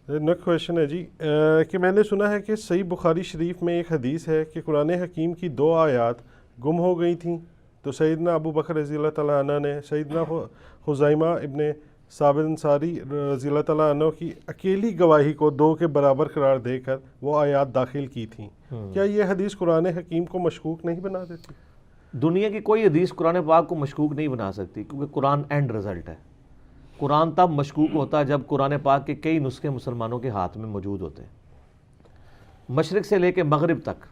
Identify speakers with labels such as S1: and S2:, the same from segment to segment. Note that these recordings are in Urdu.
S1: نیکسٹ کویشچن ہے جی کہ میں نے سنا ہے کہ صحیح بخاری شریف میں ایک حدیث ہے کہ قرآن حکیم کی 2 آیات گم ہو گئی تھیں، تو سیدنا ابو بکر رضی اللہ تعالیٰ عنہ نے سیدنا خزیمہ ابن ثابت انصاری رضی اللہ تعالیٰ عنہ کی اکیلی گواہی کو 2 کے برابر قرار دے کر وہ آیات داخل کی تھیں۔ کیا یہ حدیث قرآن حکیم کو مشکوک نہیں بنا دیتی؟
S2: دنیا کی کوئی حدیث قرآن پاک کو مشکوک نہیں بنا سکتی، کیونکہ قرآن اینڈ رزلٹ ہے۔ قرآن تب مشکوک ہوتا ہے جب قرآن پاک کے کئی نسخے مسلمانوں کے ہاتھ میں موجود ہوتے ہیں، مشرق سے لے کے مغرب تک،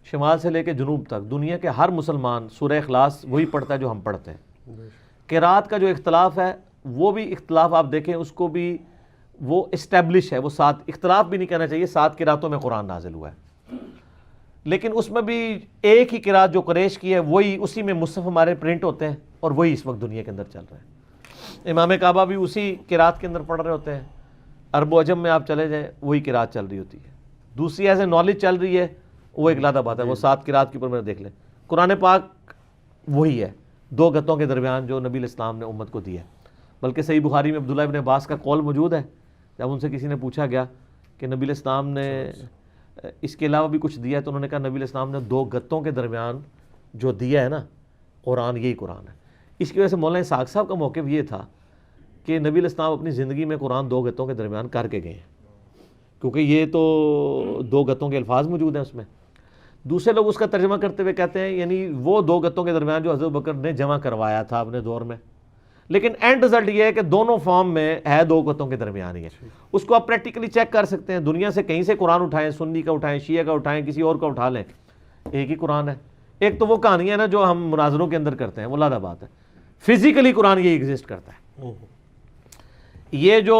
S2: شمال سے لے کے جنوب تک، دنیا کے ہر مسلمان سورہ اخلاص وہی پڑھتا ہے جو ہم پڑھتے ہیں۔ قرات کا جو اختلاف ہے وہ بھی اختلاف آپ دیکھیں اس کو بھی وہ اسٹیبلش ہے، وہ 7 اختلاف بھی نہیں کہنا چاہیے، 7 قراتوں میں قرآن نازل ہوا ہے، لیکن اس میں بھی ایک ہی قرات جو قریش کی ہے وہی، اسی میں مصحف ہمارے پرنٹ ہوتے ہیں اور وہی اس وقت دنیا کے اندر چل رہے ہیں۔ امام کعبہ بھی اسی قرات کے اندر پڑھ رہے ہوتے ہیں، عرب و عجم میں آپ چلے جائیں وہی قرات چل رہی ہوتی ہے۔ دوسری ایسے نالج چل رہی ہے وہ ایک علیحدہ بات ہے، وہ 7 قرات کے اوپر میں دیکھ لیں۔ قرآن پاک وہی ہے 2 گتوں کے درمیان جو نبی علیہ السلام نے امت کو دیا ہے۔ بلکہ صحیح بخاری میں عبداللہ ابن عباس کا قول موجود ہے، جب ان سے کسی نے پوچھا گیا کہ نبی علیہ السلام نے اس کے علاوہ بھی کچھ دیا ہے، تو انہوں نے کہا نبی علیہ السلام نے 2 گتوں کے درمیان جو دیا ہے نا قرآن، یہی قرآن ہے۔ اس کی وجہ سے مولانا اسحاق صاحب کا موقف یہ تھا کہ نبی علیہ السلام اپنی زندگی میں قرآن 2 گتوں کے درمیان کر کے گئے ہیں، کیونکہ یہ تو 2 گتوں کے الفاظ موجود ہیں اس میں۔ دوسرے لوگ اس کا ترجمہ کرتے ہوئے کہتے ہیں یعنی وہ 2 گتوں کے درمیان جو حضرت بکر نے جمع کروایا تھا اپنے دور میں، لیکن اینڈ رزلٹ یہ ہے کہ دونوں فارم میں ہے 2 گتوں کے درمیان ہی ہے۔ اس کو آپ پریکٹیکلی چیک کر سکتے ہیں، دنیا سے کہیں سے قرآن اٹھائیں، سنی کا اٹھائیں، شیعہ کا اٹھائیں، کسی اور کا اٹھا لیں، ایک ہی قرآن ہے۔ ایک تو وہ کہانی ہے نا جو ہم مناظروں کے اندر کرتے ہیں، وہ علیحدہ بات ہے، فزیکلی قرآن یہ ایگزسٹ کرتا ہے۔ یہ جو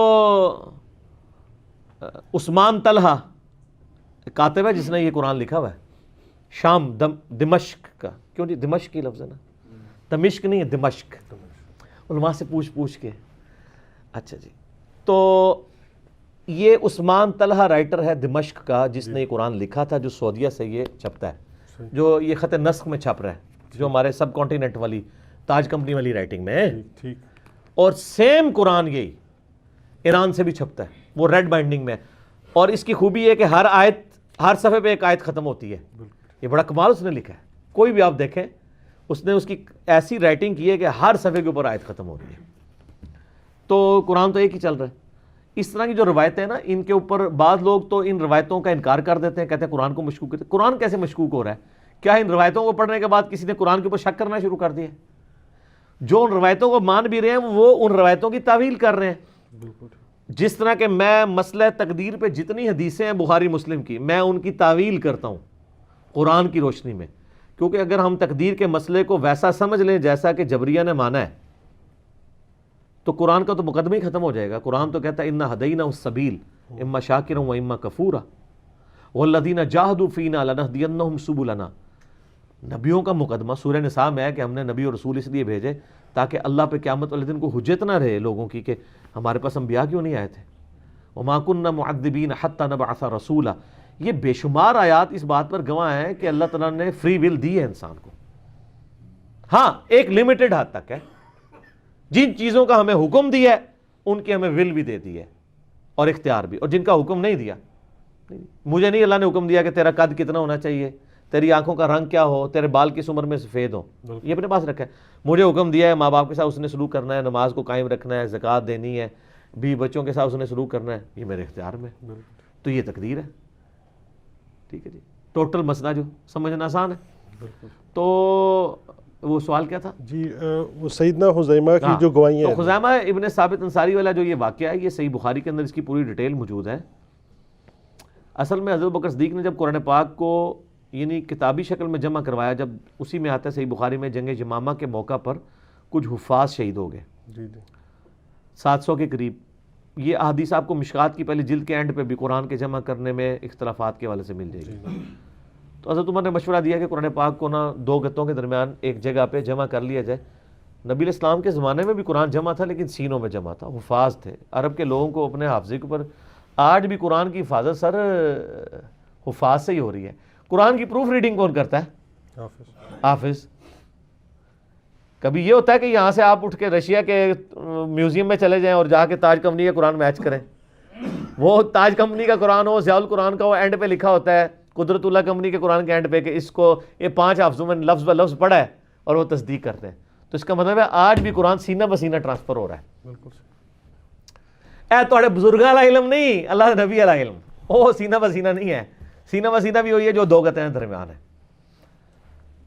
S2: عثمان طلحہ کاتب ہے جس نے یہ قرآن لکھا ہوا ہے، شام دمشق کا، کیوں جی دمشق کی لفظ ہے نا، دمشق نہیں ہے دمشق، علماء سے پوچھ کے۔ اچھا جی، تو یہ عثمان طلحہ رائٹر ہے دمشق کا جس نے یہ قرآن لکھا تھا، جو سعودیہ سے یہ چھپتا ہے، جو یہ خط نسخ میں چھپ رہا ہے، جو ہمارے سب کانٹیننٹ والی تاج کمپنی والی رائٹنگ میں ہے۔ اور سیم قرآن یہی ایران سے بھی چھپتا ہے، وہ ریڈ بائنڈنگ میں، اور اس کی خوبی ہے کہ ہر آیت، ہر صفحے پہ ایک آیت ختم ہوتی ہے۔ یہ بڑا کمال اس نے لکھا ہے، کوئی بھی آپ دیکھیں اس نے اس کی ایسی رائٹنگ کی ہے کہ ہر صفحے کے اوپر آیت ختم ہو رہی ہے۔ تو قرآن تو ایک ہی چل رہا ہے۔ اس طرح کی جو روایتیں ہیں نا، ان کے اوپر بعض لوگ تو ان روایتوں کا انکار کر دیتے ہیں، کہتے ہیں قرآن کو مشکوک کرتے ہیں۔ قرآن کیسے مشکوک ہو رہا ہے؟ کیا ان روایتوں کو پڑھنے کے بعد کسی نے قرآن کے اوپر شک کرنا شروع کر دیا؟ جو ان روایتوں کو مان بھی رہے ہیں وہ ان روایتوں کی تعویل کر رہے ہیں۔ جس طرح کہ میں مسئلہ تقدیر پہ جتنی حدیثیں ہیں بخاری مسلم کی، میں ان کی تعویل کرتا ہوں قرآن کی روشنی میں، کیونکہ اگر ہم تقدیر کے مسئلے کو ویسا سمجھ لیں جیسا کہ جبریہ نے مانا ہے تو قرآن کا تو مقدمہ ہی ختم ہو جائے گا۔ قرآن تو کہتا ہے اِنَّا ہَدَيْنَاهُ السَّبِيلَ إِمَّا شَاكِرًا وَإِمَّا كَفُورًا وَالَّذِينَ جَاهَدُوا فِينَا لَنَهْدِيَنَّهُمْ سُبُلَنَا۔ نبیوں کا مقدمہ سورہ نساء میں ہے کہ ہم نے نبی اور رسول اس لیے بھیجے تاکہ اللہ پہ قیامت والے دن کو حجت نہ رہے لوگوں کی کہ ہمارے پاس انبیاء کیوں نہیں آئے تھے۔ وَمَا كُنَّا مُعَذِّبِينَ حَتَّى نَبْعَثَ رَسُولًا۔ یہ بے شمار آیات اس بات پر گواہ ہیں کہ اللہ تعالیٰ نے فری ول دی ہے انسان کو، ہاں ایک لمیٹڈ حد تک ہے۔ جن چیزوں کا ہمیں حکم دیا ہے ان کی ہمیں ول بھی دے دی ہے اور اختیار بھی، اور جن کا حکم نہیں دیا، مجھے نہیں اللہ نے حکم دیا کہ تیرا قد کتنا ہونا چاہیے، تیری آنکھوں کا رنگ کیا ہو، تیرے بال کس عمر میں سفید ہو، یہ اپنے پاس رکھا ہے۔ مجھے حکم دیا ہے ماں باپ کے ساتھ اس نے سلوک کرنا ہے، نماز کو قائم رکھنا ہے، زکوٰۃ دینی ہے، بیوی بچوں کے ساتھ اس نے سلوک کرنا ہے، یہ میرے اختیار میں، تو یہ تقدیر ہے۔ ٹھیک ہے جی، ٹوٹل مسئلہ جو سمجھنا آسان ہے۔ تو وہ سوال کیا تھا
S1: جی؟ وہ سیدنا خزیمہ کی جو گواہیاں ہیں،
S2: تو خزیمہ ابن ثابت انصاری والا جو یہ واقعہ ہے، یہ صحیح بخاری کے اندر اس کی پوری ڈیٹیل موجود ہے۔ اصل میں حضرت بکر صدیق نے جب قرآن پاک کو یعنی کتابی شکل میں جمع کروایا، جب اسی میں آتا ہے صحیح بخاری میں جنگ یمامہ کے موقع پر کچھ حفاظ شہید ہو گئے، 700 کے قریب۔ یہ احادیث آپ کو مشکات کی پہلی جلد کے اینڈ پہ بھی قرآن کے جمع کرنے میں اختلافات کے حوالے سے مل جائے گی۔ تو حضرت عمر نے مشورہ دیا کہ قرآن پاک کو نا 2 گتوں کے درمیان ایک جگہ پہ جمع کر لیا جائے۔ نبی علیہ السلام کے زمانے میں بھی قرآن جمع تھا، لیکن سینوں میں جمع تھا، حفاظ تھے۔ عرب کے لوگوں کو اپنے حافظے کے اوپر آج بھی قرآن کی حفاظت سر حفاظ سے ہی ہو رہی ہے۔ قرآن کی پروف ریڈنگ کون کرتا ہے؟ حافظ۔ کبھی یہ ہوتا ہے کہ یہاں سے آپ اٹھ کے رشیا کے میوزیم میں چلے جائیں اور جا کے تاج کمنی کے قرآن میچ کریں؟ وہ تاج کمپنی کا قرآن ہو، ضیاء القرآن کا ہو، اینڈ پہ لکھا ہوتا ہے قدرت اللہ کمپنی کے قرآن کے اینڈ پہ کہ اس کو یہ 5 حافظوں میں لفظ ب لفظ پڑھا ہے اور وہ تصدیق کرتے ہیں. تو اس کا مطلب ہے آج بھی قرآن سینہ بسینہ ٹرانسفر ہو رہا ہے.
S1: بالکل
S2: اے تھوڑے بزرگاں والا علم نہیں، اللہ نبی والا علم. وہ سینہ بسینہ نہیں ہے، سینہ بسینہ بھی وہی ہے جو 2 گتیں درمیان ہے.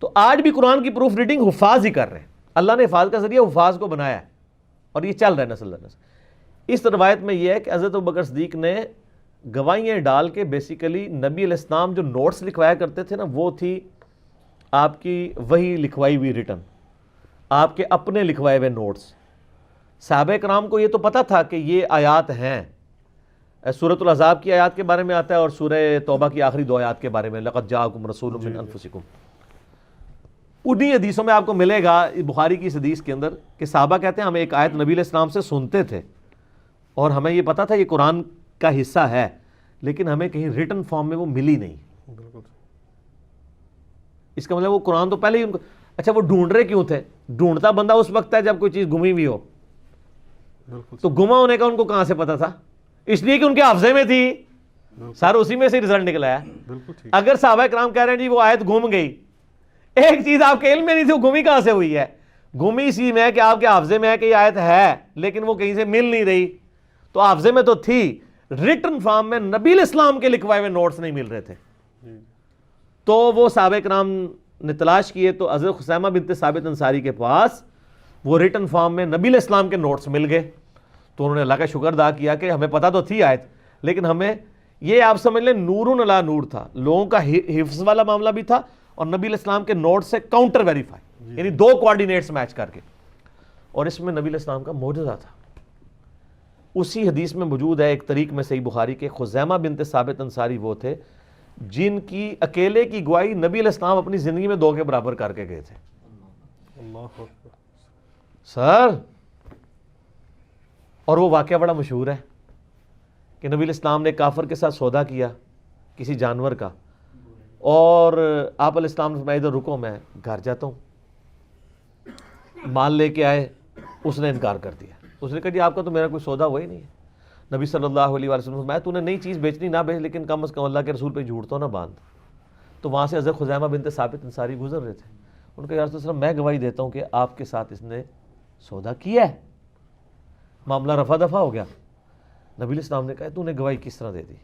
S2: تو آج بھی قرآن کی پروف ریڈنگ حفاظ ہی کر رہے ہیں. اللہ نے حفاظ کا ذریعہ حفاظ کو بنایا ہے اور یہ چل رہا ہے نسل در نسل. اس روایت میں یہ ہے کہ حضرت ابوبکر صدیق نے گواہیاں ڈال کے بیسیکلی نبی علیہ السلام جو نوٹس لکھوایا کرتے تھے نا، وہ تھی آپ کی وہی لکھوائی ہوئی ریٹن، آپ کے اپنے لکھوائے ہوئے نوٹس. صحابہ کرام کو یہ تو پتہ تھا کہ یہ آیات ہیں. سورۃ الاحزاب کی آیات کے بارے میں آتا ہے اور سورہ توبہ کی آخری 2 آیات کے بارے میں، لقد جاءکم رسول من انفسکم. انہی حدیثوں میں آپ کو ملے گا، بخاری کی اس حدیث کے اندر، کہ صحابہ کہتے ہیں ہم ایک آیت نبی علیہ السلام سے سنتے تھے اور ہمیں یہ پتا تھا یہ قرآن کا حصہ ہے، لیکن ہمیں کہیں ریٹن فارم میں وہ ملی نہیں.
S1: بالکل.
S2: اس کا مطلب وہ قرآن تو پہلے ہی ان کو، اچھا وہ ڈھونڈ رہے کیوں تھے؟ ڈھونڈتا بندہ اس وقت ہے جب کوئی چیز گمی ہوئی ہو. تو گما ہونے کا ان کو کہاں سے پتا تھا؟ اس لیے کہ ان کے حافظے میں تھی، سر اسی میں سے رزلٹ نکلا ہے. اگر صحابہ کرام کہہ رہے ہیں جی وہ آیت گم گئی، ایک چیز آپ کے علم میں نہیں تھی، وہ گمی کہاں سے ہوئی ہے؟ گمی اسی میں ہے کہ آپ کے حافظے میں ہے کہ یہ آیت ہے لیکن وہ کہیں سے مل نہیں رہی. تو حافظے میں تو تھی، ریٹن فارم میں نبی علیہ السلام کے لکھوائے ہوئے نوٹس نہیں مل رہے تھے. تو وہ صحابہ کرام نے تلاش کیے تو حضرت خثیمہ بنت ثابت انصاری کے پاس وہ ریٹن فارم میں نبی علیہ السلام کے نوٹس مل گئے. تو انہوں نے اللہ کا شکر ادا کیا کہ ہمیں پتہ تو تھی آیت، لیکن ہمیں یہ آپ سمجھ لیں نور علی نور تھا. لوگوں کا حفظ والا معاملہ بھی تھا اور نبی علیہ السلام کے نوٹ سے کاؤنٹر ویریفائی، یعنی 2 کوارڈینیٹس میچ کر کے. اور اس میں نبی علیہ السلام کا معجزہ تھا. اسی حدیث میں موجود ہے ایک طریق میں صحیح بخاری کے، خثیمہ بنت ثابت انصاری وہ تھے جن کی اکیلے کی گواہی نبی علیہ السلام اپنی زندگی میں 2 کے برابر کر کے گئے تھے. سر اور وہ واقعہ بڑا مشہور ہے کہ نبی علیہ السلام نے کافر کے ساتھ سودا کیا کسی جانور کا، اور آپ علیہ السلام نے فرمایا ادھر رکو میں گھر جاتا ہوں. مال لے کے آئے، اس نے انکار کر دیا. اس نے کہا جی آپ کا تو میرا کوئی سودا ہوا ہی نہیں ہے. نبی صلی اللہ علیہ وسلم نے فرمایا تو نے نئی چیز بیچنی نہ بیچ، لیکن کم از کم اللہ کے رسول پہ جھوٹ تو نہ باندھ. تو وہاں سے حضرت خثیمہ بنت ثابت انصاری گزر رہے تھے. ان کا یا رسول اللہ میں گواہی دیتا ہوں کہ آپ کے ساتھ اس نے سودا کیا ہے. معاملہ رفع دفع ہو گیا. نبی علیہ السلام نے کہا تو نے گواہی کس طرح دے دی؟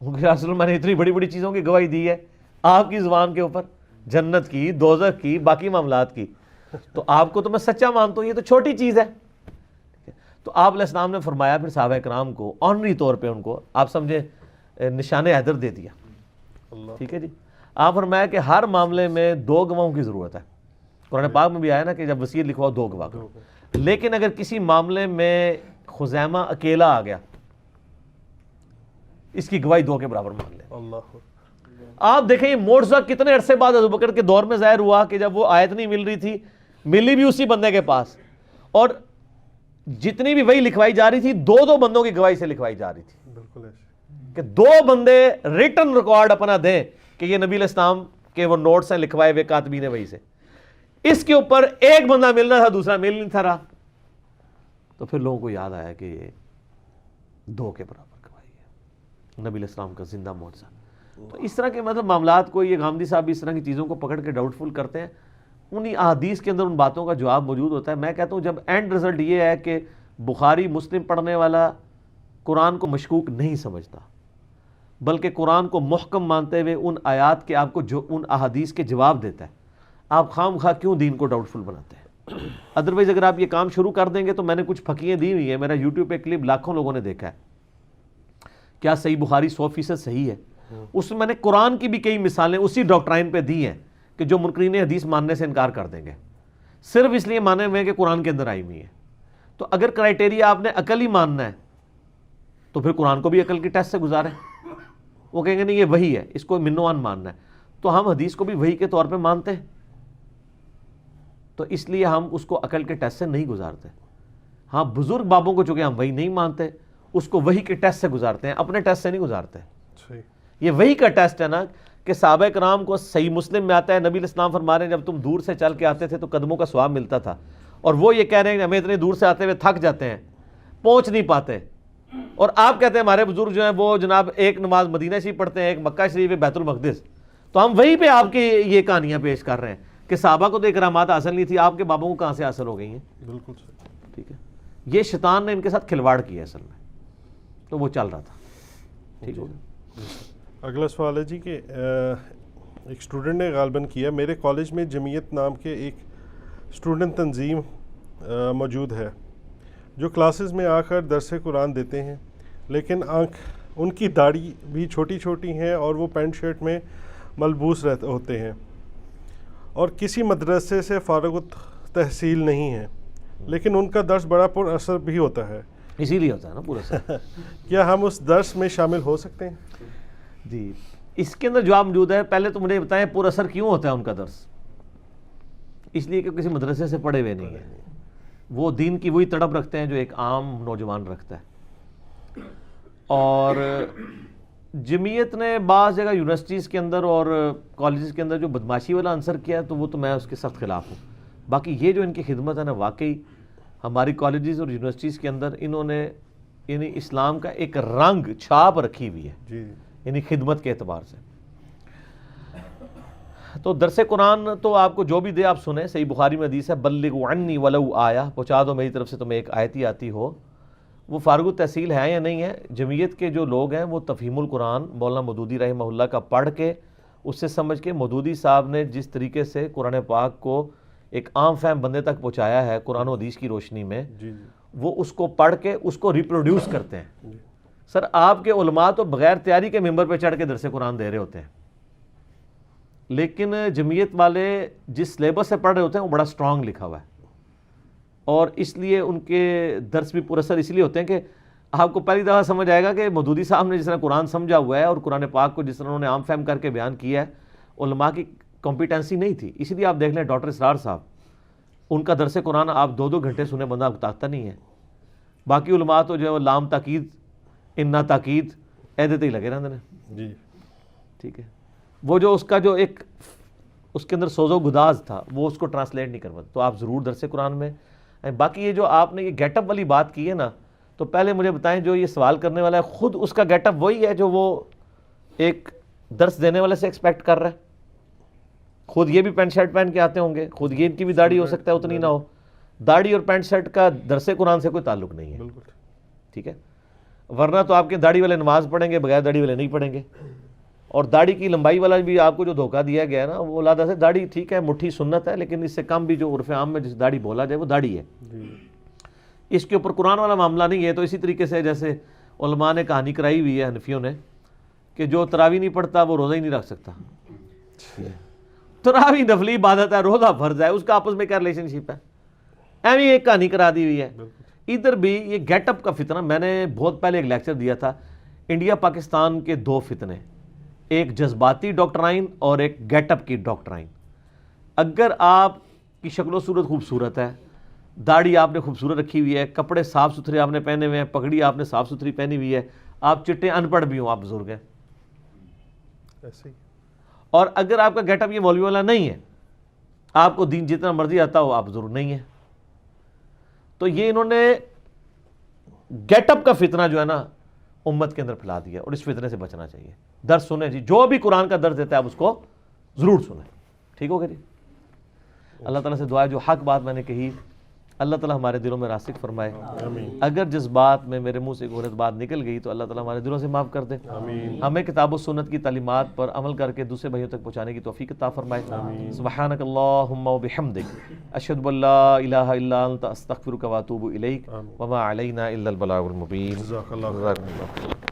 S2: ان کے یا رسول اللہ میں نے اتنی بڑی بڑی چیزوں کی گواہی دی ہے آپ کی زبان کے اوپر، جنت کی، دوزخ کی، باقی معاملات کی، تو آپ کو تو میں سچا مانتا ہوں، یہ تو چھوٹی چیز ہے. تو آپ علیہ السلام نے فرمایا پھر صحابہ کرام کو آنری طور پہ ان کو آپ سمجھے نشان حیدر دے دیا. ٹھیک ہے جی. آپ فرمایا کہ ہر معاملے میں 2 گواہوں کی ضرورت ہے. قرآن پاک میں بھی آیا نا کہ جب وصیت لکھواؤ 2 گواہ کرو. لیکن اگر کسی معاملے میں خثیمہ اکیلا آ گیا، اس کی گواہی 2 کے برابر مان لیں. آپ دیکھیں یہ معجزہ کتنے عرصے بعد ابوبکر کے دور میں ظاہر ہوا کہ جب وہ آیت نہیں مل رہی تھی، ملی بھی اسی بندے کے پاس، اور جتنی بھی وہی لکھوائی جا رہی تھی 2 بندوں کی گواہی سے لکھوائی جا رہی تھی. بالکل کہ 2 بندے ریٹن ریکارڈ اپنا دیں کہ یہ نبی علیہ السلام کے وہ نوٹس ہیں لکھوائے ہوئے کاتبین وہی سے. اس کے اوپر ایک بندہ ملنا تھا، دوسرا مل نہیں تھا رہا. تو پھر لوگوں کو یاد آیا کہ یہ 2 کے برابر گواہی ہے، نبی علیہ السلام کا زندہ معجزہ. تو اس طرح کے مطلب معاملات کو یہ غامدی صاحب بھی اس طرح کی چیزوں کو پکڑ کے ڈاؤٹ فل کرتے ہیں. انہی احادیث کے اندر ان باتوں کا جواب موجود ہوتا ہے. میں کہتا ہوں جب اینڈ رزلٹ یہ ہے کہ بخاری مسلم پڑھنے والا قرآن کو مشکوک نہیں سمجھتا، بلکہ قرآن کو محکم مانتے ہوئے ان آیات کے آپ کو جو ان احادیث کے جواب دیتا ہے، آپ خام خواہ کیوں دین کو ڈاؤٹ فل بناتے ہیں؟ ادروائز اگر آپ یہ کام شروع کر دیں گے تو میں نے کچھ پھکیاں دی ہوئی ہیں، میرا یوٹیوب پہ کلپ لاکھوں لوگوں نے دیکھا ہے. کیا صحیح بخاری 100% صحیح ہے؟ اس میں نے قرآن کی بھی کئی مثالیں اسی ڈاکٹرائن پہ دی ہیں کہ جو منکرین حدیث ماننے سے انکار کر دیں گے، صرف اس لیے مانے ہوئے کہ قرآن کے اندر آئی ہوئی ہے. تو اگر کرائٹیریا آپ نے عقل ہی ماننا ہے تو پھر قرآن کو بھی عقل کے ٹیسٹ سے گزاریں. وہ کہیں گے نہیں یہ وہی ہے، اس کو منوان ماننا ہے، تو ہم حدیث کو بھی وہی کے طور پہ مانتے ہیں. تو اس لیے ہم اس کو عقل کے ٹیسٹ سے نہیں گزارتے. ہاں بزرگ بابوں کو چونکہ ہم وہی نہیں مانتے، اس کو وہی کے ٹیسٹ سے گزارتے ہیں، اپنے ٹیسٹ سے نہیں گزارتے. یہ وہی کا ٹیسٹ ہے نا کہ صحابہ کرام کو صحیح مسلم میں آتا ہے نبی علیہ السلام فرما رہے ہیں جب تم دور سے چل کے آتے تھے تو قدموں کا ثواب ملتا تھا، اور وہ یہ کہہ رہے ہیں کہ ہمیں اتنے دور سے آتے ہوئے تھک جاتے ہیں، پہنچ نہیں پاتے. اور آپ کہتے ہیں ہمارے بزرگ جو ہیں وہ جناب ایک نماز مدینہ شریف پڑھتے ہیں، ایک مکہ شریف، ایک بیت المقدس، تو ہم وہیں پہ آپ کی یہ کہانیاں پیش کر رہے ہیں کہ صحابہ کو تو اکرامات حاصل نہیں تھی، آپ کے بابوں کو کہاں سے حاصل ہو گئی ہیں؟
S1: بالکل صحیح.
S2: ٹھیک ہے، یہ شیطان نے ان کے ساتھ کھلواڑ کیا اصل میں، تو وہ چل رہا تھا. ٹھیک ہو گیا.
S1: اگلا سوال ہے جی کہ ایک اسٹوڈنٹ نے غالباً کیا، میرے کالج میں جمعیت نام کے ایک اسٹوڈنٹ تنظیم موجود ہے جو کلاسز میں آ کر درس قرآن دیتے ہیں، لیکن ان کی داڑھی بھی چھوٹی چھوٹی ہیں اور وہ پینٹ شرٹ میں ملبوس ہوتے ہیں اور کسی مدرسے سے فارغ التحصیل نہیں ہیں، لیکن ان کا درس بڑا پر اثر بھی ہوتا ہے.
S2: اسی لیے ہوتا ہے نا پورا سر.
S1: کیا ہم اس درس میں شامل ہو سکتے ہیں؟
S2: جی، اس کے اندر جواب موجود ہے. پہلے تو مجھے بتائیں پر اثر کیوں ہوتا ہے ان کا درس؟ اس لیے کہ کسی مدرسے سے پڑھے ہوئے نہیں ہیں، وہ دین کی وہی تڑپ رکھتے ہیں جو ایک عام نوجوان رکھتا ہے. اور جمعیت نے بعض جگہ یونیورسٹیز کے اندر اور کالجز کے اندر جو بدماشی والا عنصر کیا ہے تو وہ تو میں اس کے سخت خلاف ہوں. باقی یہ جو ان کی خدمت ہے نا، واقعی ہماری کالجز اور یونیورسٹیز کے اندر انہوں نے یعنی اسلام کا ایک رنگ چھاپ رکھی ہوئی ہے
S1: جی
S2: یعنی خدمت کے اعتبار سے. تو درس قرآن تو آپ کو جو بھی دے آپ سنیں. صحیح بخاری میں حدیث ہے بلغوا عنی ولو آیا، پہنچا دو میری طرف سے تمہیں ایک آیت ہی آتی ہو. وہ فارغ التحصیل ہے یا نہیں ہے، جمعیت کے جو لوگ ہیں وہ تفہیم القرآن مولانا مودودی رحمہ اللہ کا پڑھ کے اس سے سمجھ کے، مودودی صاحب نے جس طریقے سے قرآن پاک کو ایک عام فہم بندے تک پہنچایا ہے قرآن و حدیث کی روشنی میں،
S1: جی
S2: وہ اس کو پڑھ کے اس کو ریپروڈیوس کرتے ہیں. سر آپ کے علماء تو بغیر تیاری کے ممبر پہ چڑھ کے درس قرآن دے رہے ہوتے ہیں، لیکن جمعیت والے جس سلیبس سے پڑھ رہے ہوتے ہیں وہ بڑا سٹرانگ لکھا ہوا ہے، اور اس لیے ان کے درس بھی پر اثر اس لیے ہوتے ہیں کہ آپ کو پہلی دفعہ سمجھ آئے گا کہ مودودی صاحب نے جس طرح قرآن سمجھا ہوا ہے اور قرآن پاک کو جس طرح انہوں نے عام فہم کر کے بیان کیا ہے، علماء کی کمپیٹنسی نہیں تھی. اسی لیے آپ دیکھ لیں ڈاکٹر اسرار صاحب، ان کا درس قرآن آپ 2-2 گھنٹے سنے بندہ آپ تاکتا نہیں ہے. باقی علماء تو جو لام تاکید انا تاکید ایدتے ہی لگے رہتے ہیں.
S1: جی
S2: ٹھیک ہے، وہ جو اس کا جو ایک اس کے اندر سوز و گداز تھا وہ اس کو ٹرانسلیٹ نہیں کر پاتے. تو آپ ضرور درس قرآن میں. باقی یہ جو آپ نے یہ گیٹ اپ والی بات کی ہے نا، تو پہلے مجھے بتائیں جو یہ سوال کرنے والا ہے خود اس کا گیٹ اپ وہی ہے جو وہ ایک درس دینے والے سے ایکسپیکٹ کر رہا ہے؟ خود یہ بھی پینٹ شرٹ پہن کے آتے ہوں گے، خود یہ ان کی بھی داڑھی ہو سکتا ہے اتنی نہ ہو. داڑھی اور پینٹ شرٹ کا درس قرآن سے کوئی تعلق نہیں ہے.
S1: بالکل
S2: ٹھیک ہے، ورنہ تو آپ کے داڑھی والے نماز پڑھیں گے، بغیر داڑھی والے نہیں پڑھیں گے. اور داڑھی کی لمبائی والا بھی آپ کو جو دھوکہ دیا گیا ہے نا، وہ لادہ سے داڑھی ٹھیک ہے مٹھی سنت ہے، لیکن اس سے کم بھی جو عرف عام میں جس داڑھی بولا جائے وہ داڑھی ہے.
S1: جی
S2: اس کے اوپر قرآن والا معاملہ نہیں ہے. تو اسی طریقے سے جیسے علماء نے کہانی کرائی ہوئی ہے حنفیوں نے کہ جو تراویح نہیں پڑھتا وہ روزہ ہی نہیں رکھ سکتا. تراویح نفلی عبادت ہے، روزہ فرض ہے، اس کا آپس میں کیا ریلیشن شپ ہے؟ ایویں ایک کہانی کرا دی ہوئی ہے. ادھر بھی یہ گیٹ اپ کا فتنہ، میں نے بہت پہلے ایک لیکچر دیا تھا، انڈیا پاکستان کے 2 فتنے، ایک جذباتی ڈاکٹرائن اور ایک گیٹ اپ کی ڈاکٹرائن. اگر آپ کی شکل و صورت خوبصورت ہے، داڑھی آپ نے خوبصورت رکھی ہوئی ہے، کپڑے صاف ستھرے آپ نے پہنے ہوئے ہیں، پگڑی آپ نے صاف ستھری پہنی ہوئی ہے، آپ چٹے ان پڑھ بھی ہوں، آپ بزرگ ہیں،
S1: ایسے ہی.
S2: اور اگر آپ کا گیٹ اپ یہ مولوی والا نہیں ہے، آپ کو دین جتنا مرضی آتا ہو، آپ بزرگ نہیں ہیں. تو یہ انہوں نے گیٹ اپ کا فتنہ جو ہے نا امت کے اندر پھیلا دیا، اور اس فتنے سے بچنا چاہیے. درس سنیں جی، جو بھی قرآن کا درس دیتا ہے آپ اس کو ضرور سنیں. ٹھیک ہو گیا جی؟ اللہ تعالیٰ سے دعا ہے جو حق بات میں نے کہی اللہ تعالیٰ ہمارے دلوں میں راسخ فرمائے. اگر جس بات میں میرے منہ سے ایک غلط بات نکل گئی تو اللہ تعالیٰ ہمارے دلوں سے معاف کر دے. ہمیں کتاب و سنت کی تعلیمات پر عمل کر کے دوسرے بھائیوں تک پہنچانے کی توفیق عطا فرمائے. سبحانک اللہم و بحمدک، اشہد ان لا الہ الا انت، استغفرک و اتوب الیک، وما علینا الا البلاغ المبین.
S1: جزاک اللہ.